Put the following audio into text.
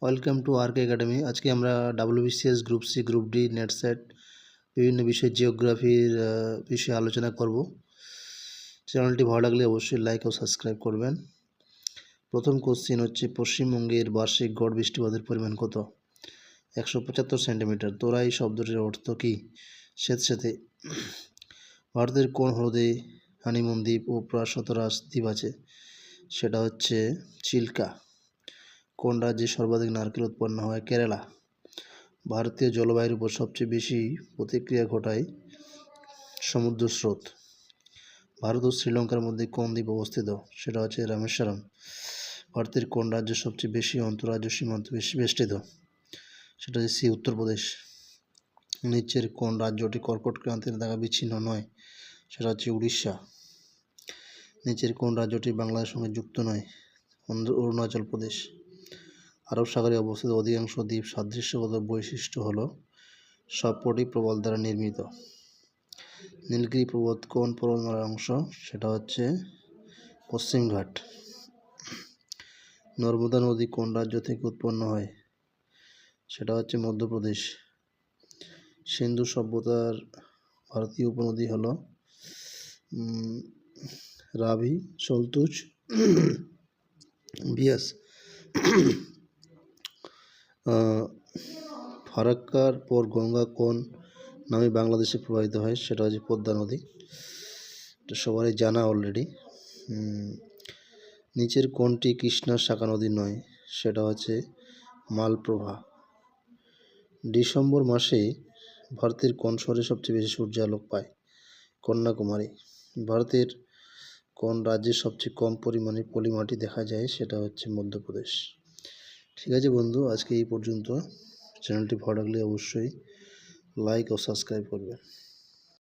Welcome to আরকে academy. আজকে আমরা WBCS group C, group D, NET SET বিভিন্ন বিষয়ে জিওগ্রাফির বিষয়ে আলোচনা করব। চ্যানেলটি ভালো লাগলে অবশ্যই লাইক ও সাবস্ক্রাইব করবেন। প্রথম কোশ্চিন হচ্ছে, পশ্চিমবঙ্গের বার্ষিক গড় বৃষ্টিপাতের পরিমাণ কত? 175 সেন্টিমিটার। তোরাই শব্দটির অর্থ কী? স্যাঁতস্যাঁতে। ভারতের কোন হ্রদে হানিমুন দ্বীপ ও প্রাশতরাজ দ্বীপ আছে? সেটা হচ্ছে চিল্কা। কোন রাজ্যে সর্বাধিক নারকেল উৎপন্ন হয়? কেরালা। ভারতীয় জলবায়ুর উপর সবচেয়ে বেশি প্রতিক্রিয়া ঘটায় সমুদ্র স্রোত। ভারত ও শ্রীলঙ্কার মধ্যে কোন দ্বীপ অবস্থিত? সেটা হচ্ছে রামেশ্বরম। ভারতের কোন রাজ্য সবচেয়ে বেশি অন্তরাজ্য সীমান্ত বেষ্টিত? সেটা হচ্ছে উত্তরপ্রদেশ। নিচের কোন রাজ্যটি কর্কট ক্রান্তির দ্বারা বিচ্ছিন্ন নয়? সেটা হচ্ছে উড়িষ্যা। নিচের কোন রাজ্যটি বাংলাদেশের সঙ্গে যুক্ত নয়? অরুণাচল প্রদেশ। আরব সাগরে অবস্থিত অধিকাংশ দ্বীপ সাদৃশ্যগত বৈশিষ্ট্য হল সবকটি প্রবাল দ্বারা নির্মিত। নীলগিরি পর্বত কোন পর্বতমালার অংশ? সেটা হচ্ছে পশ্চিমঘাট। নর্মদা নদী কোন রাজ্য থেকে উৎপন্ন হয়? সেটা হচ্ছে মধ্যপ্রদেশ। সিন্ধু সভ্যতার ভারতীয় উপনদী হল রাভি, সলতুজ, বিয়াস। ফারাক্কার পর গঙ্গা কোন নামে বাংলাদেশে প্রবাহিত হয়? সেটা হচ্ছে পদ্মা নদী। এটা সবারই জানা অলরেডি। নিচের কোনটি কৃষ্ণার শাখা নদী নয়? সেটা হচ্ছে মালপ্রভা। ডিসেম্বর মাসে ভারতের কোন শহরে সবচেয়ে বেশি সূর্যালোক পায়? কন্যাকুমারী। ভারতের কোন রাজ্যে সবচেয়ে কম পরিমাণে পলিমাটি দেখা যায়? সেটা হচ্ছে মধ্যপ্রদেশ। ঠিক আছে বন্ধু, আজকে এই পর্যন্ত। চ্যানেলটি ভালো লাগলে অবশ্যই লাইক ও সাবস্ক্রাইব করবেন।